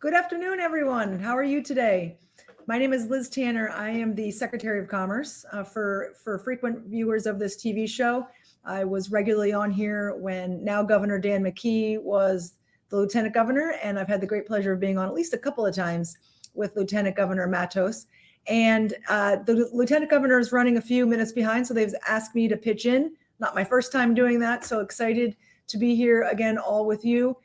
Good afternoon, everyone. How are you today? My name is Liz Tanner. I am the Secretary of Commerce. For frequent viewers of this TV show, I was regularly on here when now Governor Dan McKee was the Lieutenant Governor, and I've had the great pleasure of being on at least a couple of times with Lieutenant Governor Matos. And the Lieutenant Governor is running a few minutes behind, so they've asked me to pitch in. Not my first time doing that, so excited to be here again, all with you.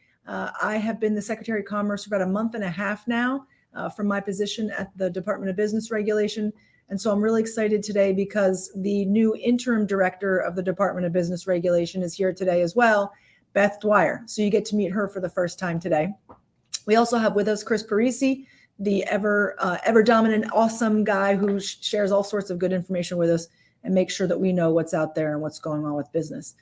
I have been the Secretary of Commerce for about a month and a half now from my position at the Department of Business Regulation. And so I'm really excited today because the new interim director of the Department of Business Regulation is here today as well, Beth Dwyer. So you get to meet her for the first time today. We also have with us Chris Parisi, the ever dominant, awesome guy who shares all sorts of good information with us and makes sure that we know what's out there and what's going on with business.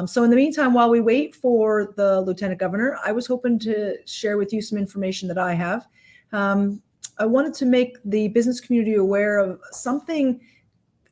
So in the meantime, while we wait for the Lieutenant Governor, I was hoping to share with you some information that I have. I wanted to make the business community aware of something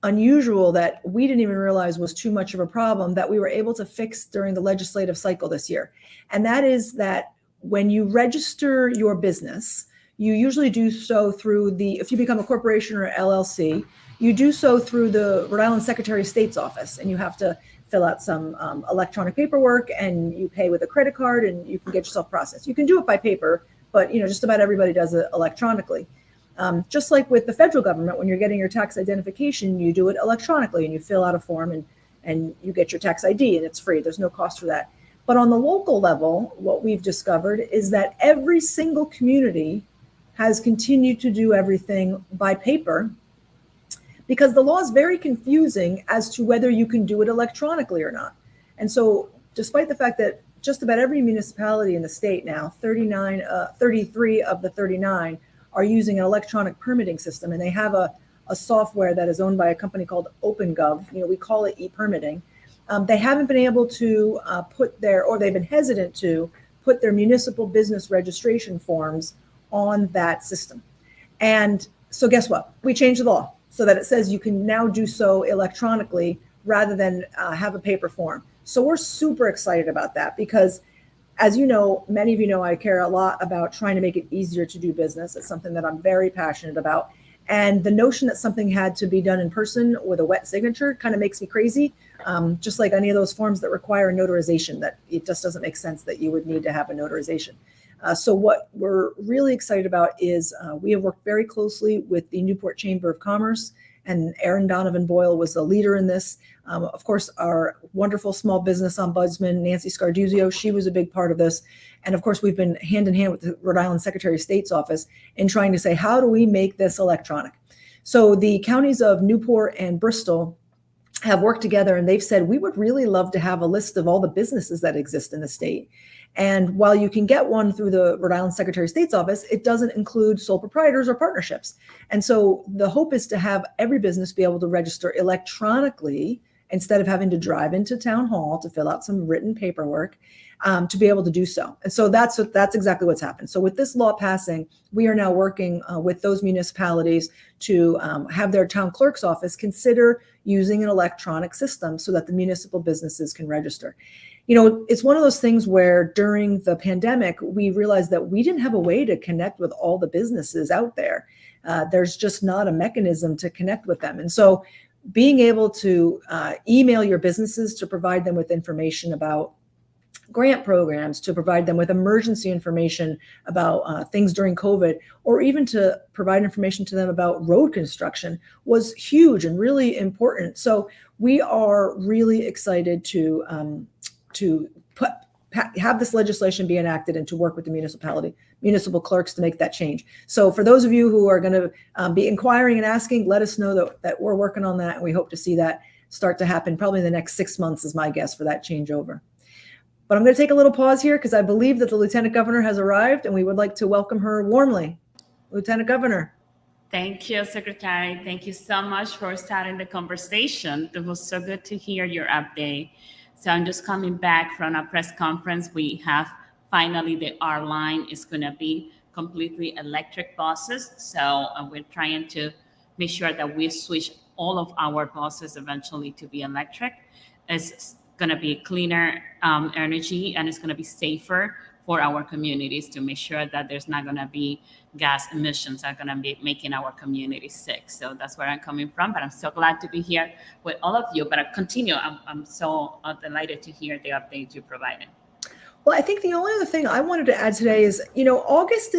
unusual that we didn't even realize was too much of a problem that we were able to fix during the legislative cycle this year. And that is that when you register your business, you usually do so through if you become a corporation or LLC, you do so through the Rhode Island Secretary of State's office, and you have to fill out some electronic paperwork, and you pay with a credit card, and you can get yourself processed. You can do it by paper, but just about everybody does it electronically. Just like with the federal government, when you're getting your tax identification, you do it electronically, and you fill out a form, and you get your tax ID, and it's free. There's no cost for that. But on the local level, what we've discovered is that every single community has continued to do everything by paper, because the law is very confusing as to whether you can do it electronically or not. And so despite the fact that just about every municipality in the state now, 33 of the 39 are using an electronic permitting system, and they have a software that is owned by a company called OpenGov. We call it e-permitting. They haven't been able to they've been hesitant to put their municipal business registration forms on that system. And so guess what? We changed the law so that it says you can now do so electronically rather than have a paper form. So we're super excited about that because, as you know, many of you know, I care a lot about trying to make it easier to do business. It's something that I'm very passionate about. And the notion that something had to be done in person with a wet signature kind of makes me crazy. Just like any of those forms that require notarization, that it just doesn't make sense that you would need to have a notarization. So what we're really excited about is we have worked very closely with the Newport Chamber of Commerce, and Erin Donovan Boyle was the leader in this. Of course, our wonderful small business ombudsman, Nancy Scarduzio, she was a big part of this. And of course, we've been hand in hand with the Rhode Island Secretary of State's office in trying to say, how do we make this electronic? So the counties of Newport and Bristol have worked together, and they've said, we would really love to have a list of all the businesses that exist in the state. And while you can get one through the Rhode Island Secretary of State's office, it doesn't include sole proprietors or partnerships. And so the hope is to have every business be able to register electronically instead of having to drive into town hall to fill out some written paperwork, to be able to do so. And so that's exactly what's happened. So with this law passing, we are now working with those municipalities to have their town clerk's office consider using an electronic system so that the municipal businesses can register. It's one of those things where during the pandemic, we realized that we didn't have a way to connect with all the businesses out there. There's just not a mechanism to connect with them. And so being able to email your businesses to provide them with information about grant programs, to provide them with emergency information about things during COVID, or even to provide information to them about road construction was huge and really important. So we are really excited to have this legislation be enacted and to work with the municipal clerks to make that change. So for those of you who are going to be inquiring and asking, let us know that we're working on that, and we hope to see that start to happen probably in the next 6 months is my guess for that changeover. But I'm going to take a little pause here because I believe that the Lieutenant Governor has arrived, and we would like to welcome her warmly. Lieutenant Governor. Thank you, Secretary. Thank you so much for starting the conversation. It was so good to hear your update. So I'm just coming back from a press conference. We have finally the R line is going to be completely electric buses. So we're trying to make sure that we switch all of our buses eventually to be electric. It's going to be cleaner energy, and it's going to be safer for our communities to make sure that there's not going to be gas emissions that are going to be making our community sick. So that's where I'm coming from. But I'm so glad to be here with all of you. But I continue. I'm so delighted to hear the update you provided. Well, I think the only other thing I wanted to add today is, August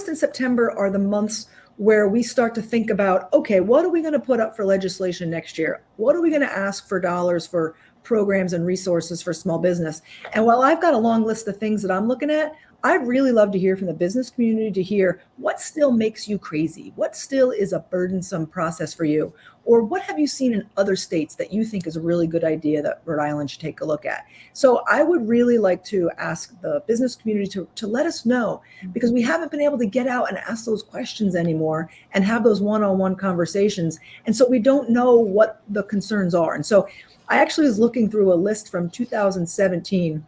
and September are the months where we start to think about, okay, what are we going to put up for legislation next year? What are we going to ask for dollars for programs and resources for small business? And while I've got a long list of things that I'm looking at, I'd really love to hear from the business community to hear what still makes you crazy, what still is a burdensome process for you, or what have you seen in other states that you think is a really good idea that Rhode Island should take a look at. So I would really like to ask the business community to let us know, because we haven't been able to get out and ask those questions anymore and have those one-on-one conversations. And so we don't know what the concerns are. And so I actually was looking through a list from 2017.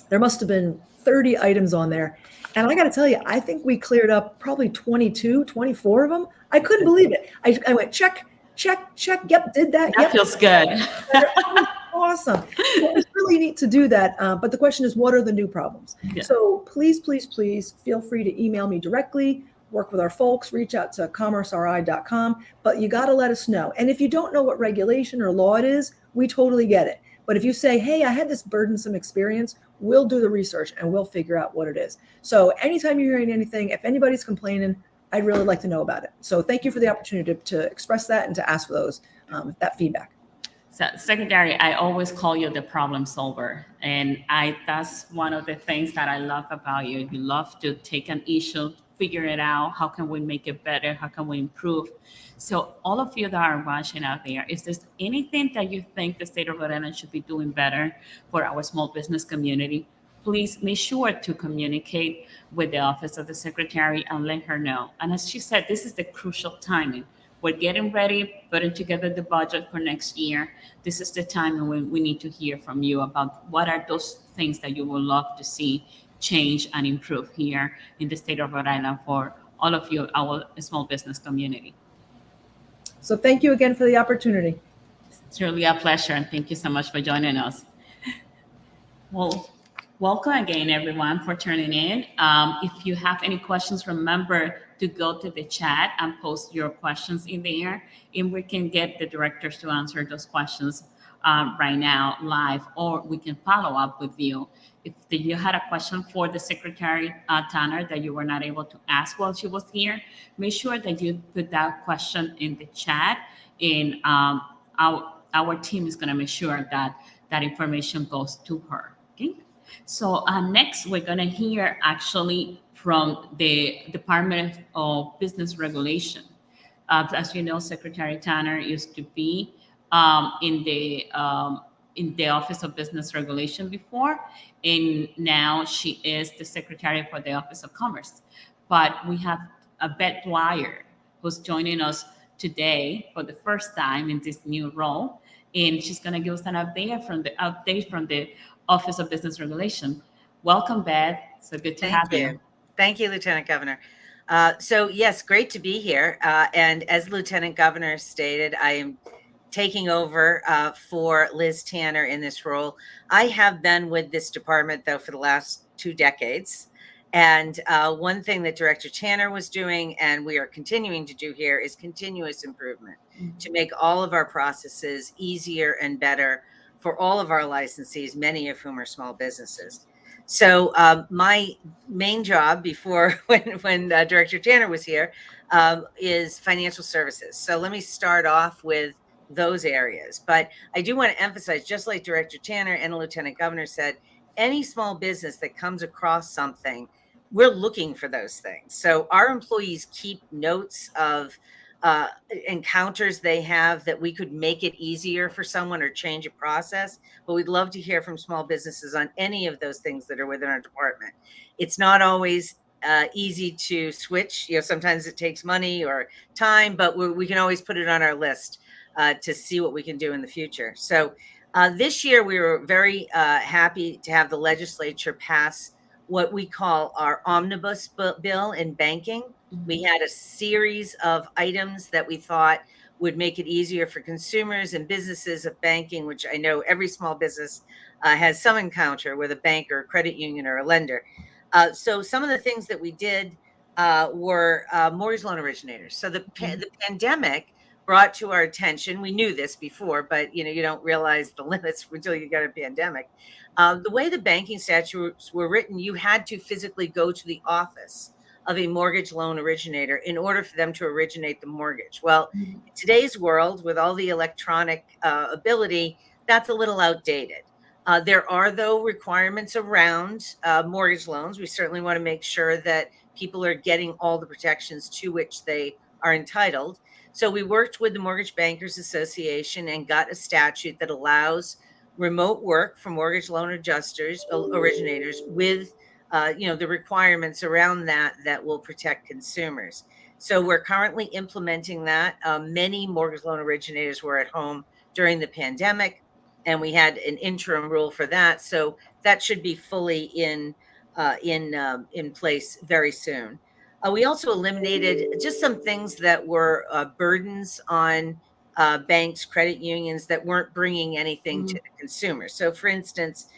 There must have been 30 items on there. And I got to tell you, I think we cleared up probably 22, 24 of them. I couldn't believe it. I went, check. Yep, did that. That yep. feels good. Awesome. So it's really neat to do that. But the question is, what are the new problems? Yeah. So please feel free to email me directly, work with our folks, reach out to commerceri.com, but you got to let us know. And if you don't know what regulation or law it is, we totally get it. But if you say, hey, I had this burdensome experience, we'll do the research and we'll figure out what it is. So anytime you're hearing anything, if anybody's complaining, I'd really like to know about it. So thank you for the opportunity to express that and to ask for that feedback. So, Secretary, I always call you the problem solver. And that's one of the things that I love about you. You love to take an issue, figure it out. How can we make it better? How can we improve? So all of you that are watching out there, if there's anything that you think the state of Rhode Island should be doing better for our small business community, please make sure to communicate with the Office of the Secretary and let her know. And as she said, this is the crucial timing. We're getting ready, putting together the budget for next year. This is the time when we need to hear from you about what are those things that you would love to see change and improve here in the state of Rhode Island for all of you, our small business community. So thank you again for the opportunity. It's really a pleasure, and thank you so much for joining us. Well, welcome again, everyone, for tuning in. If you have any questions, remember to go to the chat and post your questions in there, and we can get the directors to answer those questions right now live, or we can follow up with you. If you had a question for the Secretary Tanner that you were not able to ask while she was here, make sure that you put that question in the chat, and our team is going to make sure that that information goes to her. Okay. So next, we're going to hear actually from the Department of Business Regulation. As you know, Secretary Tanner used to be in the Office of Business Regulation before, and now she is the Secretary for the Office of Commerce. But we have Beth Dwyer, who's joining us today for the first time in this new role, and she's going to give us an update from the Office of Business Regulation. Welcome, Beth. So good to have you. Thank you, Lieutenant Governor. So yes, great to be here. And as Lieutenant Governor stated, I am taking over for Liz Tanner in this role. I have been with this department, though, for the last 2 decades. And one thing that Director Tanner was doing, and we are continuing to do here, is continuous improvement to make all of our processes easier and better for all of our licensees, many of whom are small businesses. So my main job before when Director Tanner was here is financial services. So let me start off with those areas. But I do want to emphasize, just like Director Tanner and the Lieutenant Governor said, any small business that comes across something, we're looking for those things. So our employees keep notes of encounters they have that we could make it easier for someone or change a process. But we'd love to hear from small businesses on any of those things that are within our department. It's not always easy to switch. Sometimes it takes money or time, but we can always put it on our list to see what we can do in the future. So this year, we were very happy to have the legislature pass what we call our omnibus bill in banking. We had a series of items that we thought would make it easier for consumers and businesses of banking, which I know every small business has some encounter with a bank or a credit union or a lender. So some of the things that we did were mortgage loan originators. So the pandemic brought to our attention, we knew this before, but you don't realize the limits until you get a pandemic. The way the banking statutes were written, you had to physically go to the office of a mortgage loan originator in order for them to originate the mortgage. Well, in today's world, with all the electronic ability, that's a little outdated. There are, though, requirements around mortgage loans. We certainly want to make sure that people are getting all the protections to which they are entitled. So we worked with the Mortgage Bankers Association and got a statute that allows remote work for mortgage loan originators with the requirements around that will protect consumers. So we're currently implementing that. Many mortgage loan originators were at home during the pandemic, and we had an interim rule for that. So that should be fully in place very soon. We also eliminated just some things that were burdens on banks, credit unions that weren't bringing anything to the consumer. So, for instance,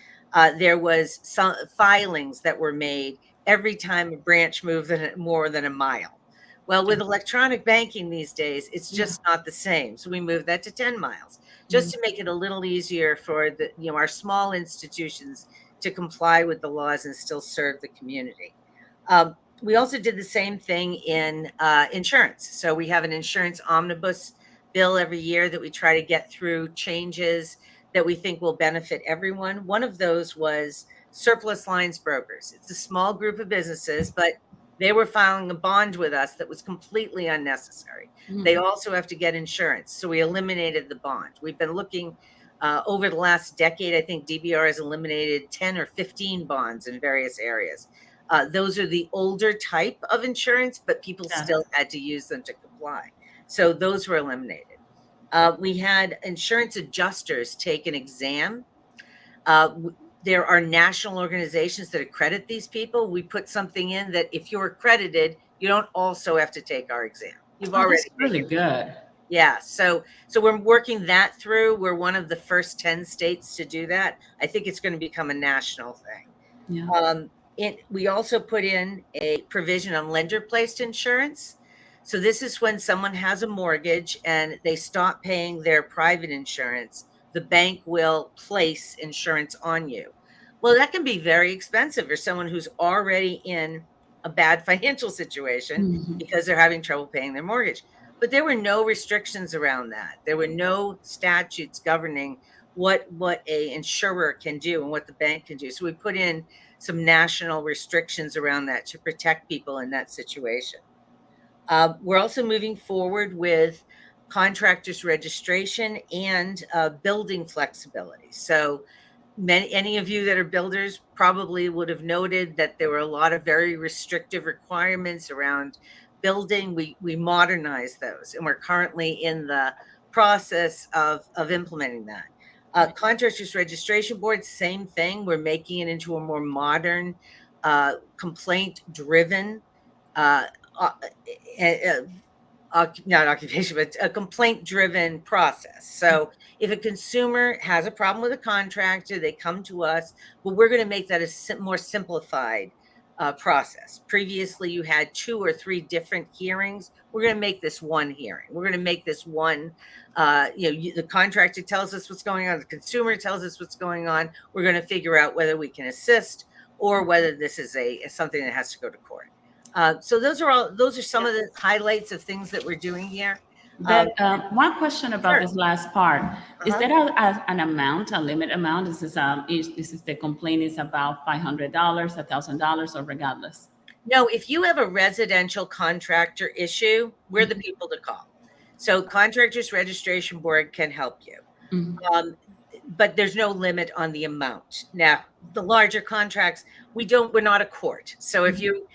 there was some filings that were made every time a branch moved more than a mile. Well, with electronic banking these days, it's just not the same. So we moved that to 10 miles just to make it a little easier for our small institutions to comply with the laws and still serve the community. We also did the same thing in insurance. So we have an insurance omnibus bill every year that we try to get through changes that we think will benefit everyone. One of those was surplus lines brokers. It's a small group of businesses, but they were filing a bond with us that was completely unnecessary. They also have to get insurance. So we eliminated the bond. We've been looking over the last decade. I think DBR has eliminated 10 or 15 bonds in various areas. Those are the older type of insurance, but people still had to use them to comply. So those were eliminated. We had insurance adjusters take an exam. There are national organizations that accredit these people. We put something in that if you're accredited, you don't also have to take our exam. You've already that's really good. Yeah. So we're working that through. We're one of the first 10 states to do that. I think it's going to become a national thing. Yeah. We also put in a provision on lender-placed insurance. So this is when someone has a mortgage and they stop paying their private insurance, the bank will place insurance on you. Well, that can be very expensive for someone who's already in a bad financial situation because they're having trouble paying their mortgage. But there were no restrictions around that. There were no statutes governing what a insurer can do and what the bank can do. So we put in some national restrictions around that to protect people in that situation. We're also moving forward with contractors registration and building flexibility. So any of you that are builders probably would have noted that there were a lot of very restrictive requirements around building. We modernized those, and we're currently in the process of implementing that. Contractors Registration Board, same thing. We're making it into a more modern, complaint-driven, not occupation, but a complaint-driven process. So if a consumer has a problem with a contractor, they come to us, but we're going to make that a more simplified process. Previously, you had 2 or 3 different hearings. We're going to make this one hearing. We're going to make this one, the contractor tells us what's going on, the consumer tells us what's going on. We're going to figure out whether we can assist or whether this is something that has to go to court. So those are some of the highlights of things that we're doing here. But one question about this last part. Is there an amount, a limit amount? Is the complaint is about $500, $1,000, or regardless? No, if you have a residential contractor issue, we're the people to call. So Contractors Registration Board can help you. But there's no limit on the amount. Now, the larger contracts, we're not a court. So if you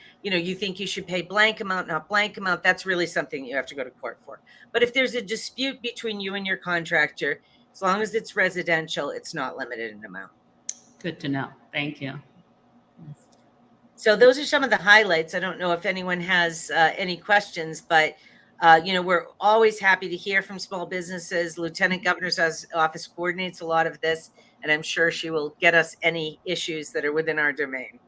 think you should pay blank amount, not blank amount, that's really something you have to go to court for. But if there's a dispute between you and your contractor, as long as it's residential, it's not limited in amount. Good to know. Thank you. So those are some of the highlights. I don't know if anyone has any questions, but we're always happy to hear from small businesses. Lieutenant Governor's office coordinates a lot of this, and I'm sure she will get us any issues that are within our domain.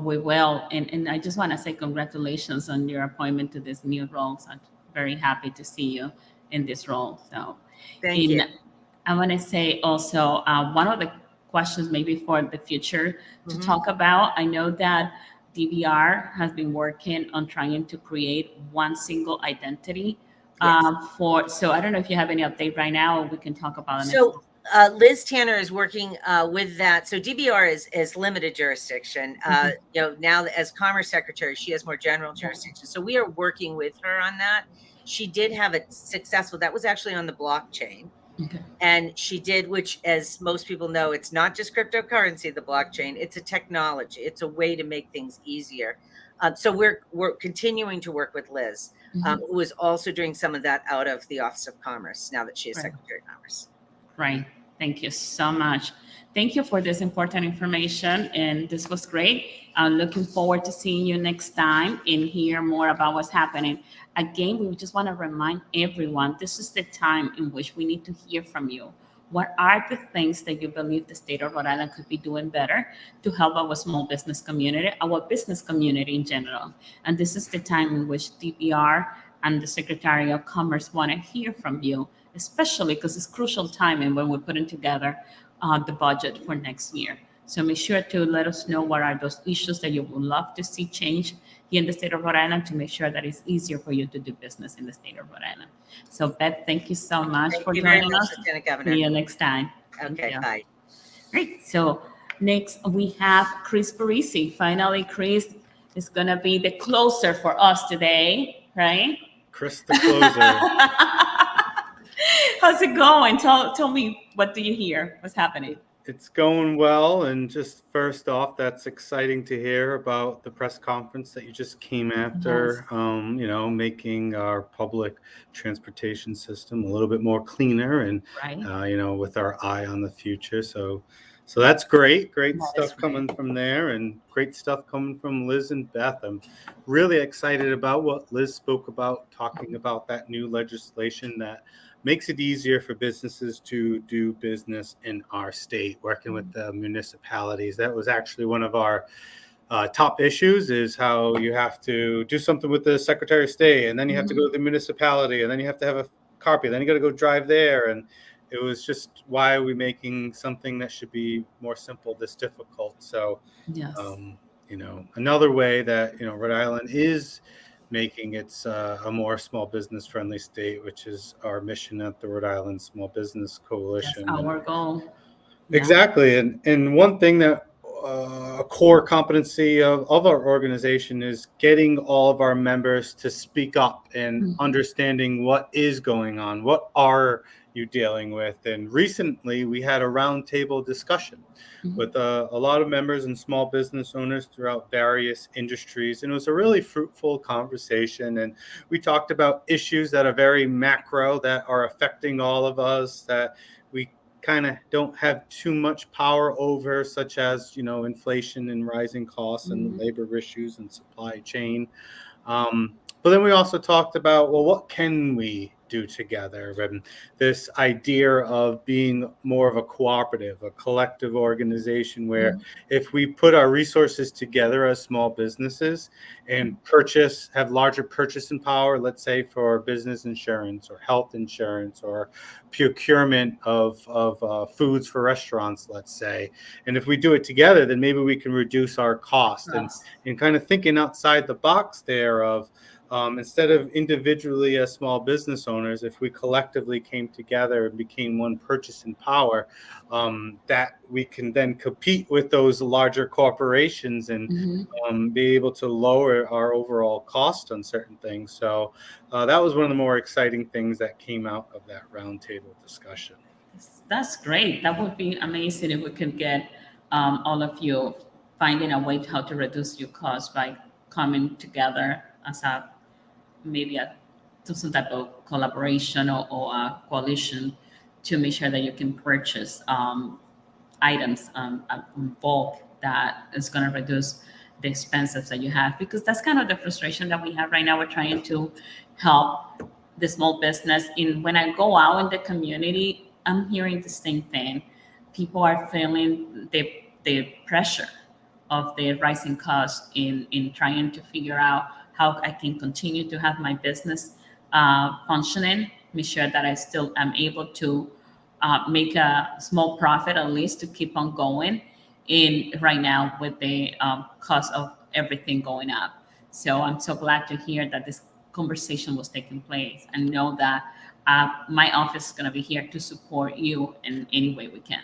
We will. And I just want to say congratulations on your appointment to this new role. So I'm very happy to see you in this role. So, Thank in you. I want to say also one of the questions maybe for the future to Mhm. talk about. I know that DVR has been working on trying to create one single identity Yes. so I don't know if you have any update right now, or we can talk about the next. So Liz Tanner is working with that. So DBR is limited jurisdiction. Now as Commerce Secretary, she has more general jurisdiction. So we are working with her on that. She did have a successful, that was actually on the blockchain. Okay. And she did, which, as most people know, it's not just cryptocurrency, the blockchain, it's a technology. It's a way to make things easier. So we're continuing to work with Liz, who is also doing some of that out of the Office of Commerce now that she is Right. Secretary of Commerce. Right. Thank you so much. Thank you for this important information. And this was great. I'm looking forward to seeing you next time and hear more about what's happening. Again, we just want to remind everyone, this is the time in which we need to hear from you. What are the things that you believe the state of Rhode Island could be doing better to help our small business community, our business community in general? And this is the time in which DPR and the Secretary of Commerce want to hear from you, especially because it's crucial timing when we're putting together the budget for next year. So make sure to let us know what are those issues that you would love to see change here in the state of Rhode Island to make sure that it's easier for you to do business in the state of Rhode Island. So Beth, thank you so much Thank for you very joining much, us. Lieutenant Governor. See you next time. Thank Okay, you. bye. Great. So next we have Chris Parisi. Finally, Chris is going to be the closer for us today, right? Chris the closer. How's it going? Tell me, what do you hear? What's happening? It's going well. And just first off, that's exciting to hear about the press conference that you just came after, making our public transportation system a little bit more cleaner and, Right. with our eye on the future. So that's great. Great That stuff is coming great. from there and great stuff coming from Liz and Beth. I'm really excited about what Liz spoke about, talking about that new legislation that makes it easier for businesses to do business in our state, working with the municipalities. That was actually one of our top issues, is how you have to do something with the Secretary of State, and then you have to go to the municipality, and then you have to have a copy, then you got to go drive there. And it was just, why are we making something that should be more simple this difficult? So, Yes. Another way that, Rhode Island is making it a more small business friendly state, which is our mission at the Rhode Island Small Business Coalition. That's our goal. Yeah. Exactly. And one thing that a core competency of our organization is getting all of our members to speak up and understanding what is going on. What are you dealing with? And recently we had a roundtable discussion with a lot of members and small business owners throughout various industries. And it was a really fruitful conversation. And we talked about issues that are very macro, that are affecting all of us, that we kind of don't have too much power over, such as, inflation and rising costs and labor issues and supply chain. But then we also talked about, well, what can we do together? And this idea of being more of a cooperative, a collective organization, where if we put our resources together as small businesses and have larger purchasing power, let's say for business insurance or health insurance or procurement of foods for restaurants, let's say, and if we do it together, then maybe we can reduce our cost. And kind of thinking outside the box there of, instead of individually as small business owners, if we collectively came together and became one purchasing power, that we can then compete with those larger corporations and be able to lower our overall cost on certain things. So that was one of the more exciting things that came out of that roundtable discussion. That's great. That would be amazing if we could get all of you finding a way how to reduce your costs by coming together as to some type of collaboration or a coalition to make sure that you can purchase items in bulk that is going to reduce the expenses that you have, because that's kind of the frustration that we have right now. We're trying to help the small business. When I go out in the community, I'm hearing the same thing. People are feeling the pressure of the rising costs in trying to figure out how I can continue to have my business functioning, make sure that I still am able to make a small profit at least to keep on going in right now with the cost of everything going up. So I'm so glad to hear that this conversation was taking place and know that my office is going to be here to support you in any way we can.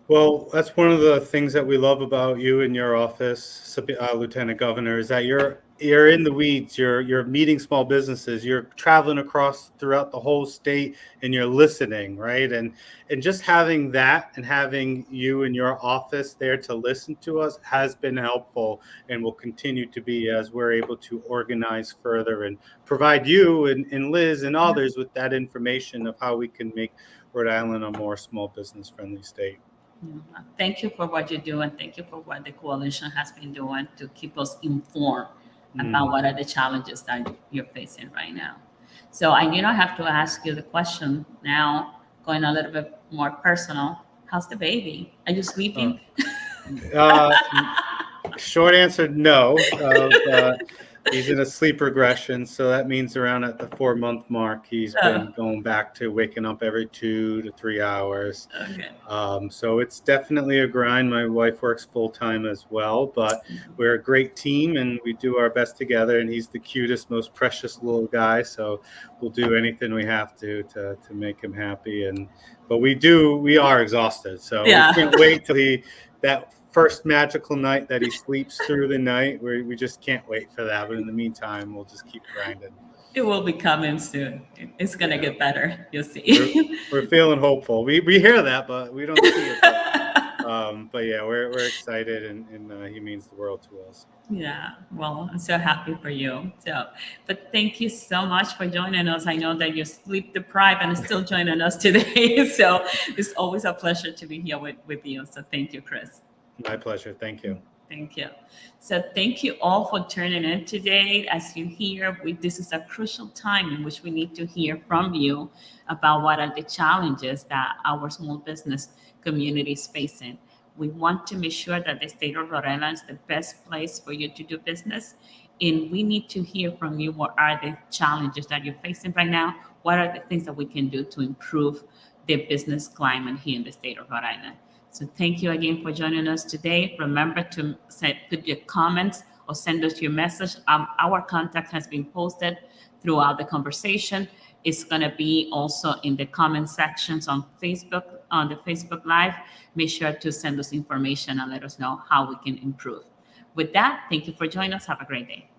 Well, that's one of the things that we love about you and your office, Lieutenant Governor, is that you're in the weeds. You're meeting small businesses. You're traveling across throughout the whole state, and you're listening, right? And just having that and having you in your office there to listen to us has been helpful, and will continue to be as we're able to organize further and provide you and Liz and others with that information of how we can make Rhode Island a more small business friendly state. Thank you for what you do, and thank you for what the coalition has been doing to keep us informed about what are the challenges that you're facing right now. So I have to ask you the question now, going a little bit more personal. How's the baby? Are you sleeping? Short answer, no. He's in a sleep regression, so that means around at the 4-month mark, he's been going back to waking up every 2 to 3 hours. Okay. So it's definitely a grind. My wife works full time as well, but we're a great team and we do our best together. And he's the cutest, most precious little guy, so we'll do anything we have to make him happy. But we are exhausted, so we can't wait till that first magical night that he sleeps through the night. We just can't wait for that. But in the meantime, we'll just keep grinding. It will be coming soon. It's gonna get better. You'll see. We're feeling hopeful. We hear that, but we don't see it. But yeah, we're excited, and he means the world to us. Yeah, well, I'm so happy for you. But thank you so much for joining us. I know that you're sleep deprived and still joining us today. So it's always a pleasure to be here with you. So thank you, Chris. My pleasure. Thank you. Thank you. So thank you all for tuning in today. As you hear, this is a crucial time in which we need to hear from you about what are the challenges that our small business community is facing. We want to make sure that the state of Rhode Island is the best place for you to do business. And we need to hear from you, what are the challenges that you're facing right now? What are the things that we can do to improve the business climate here in the state of Rhode Island? So thank you again for joining us today. Remember to put your comments or send us your message. Our contact has been posted throughout the conversation. It's going to be also in the comment sections on Facebook, on the Facebook Live. Make sure to send us information and let us know how we can improve. With that, thank you for joining us. Have a great day.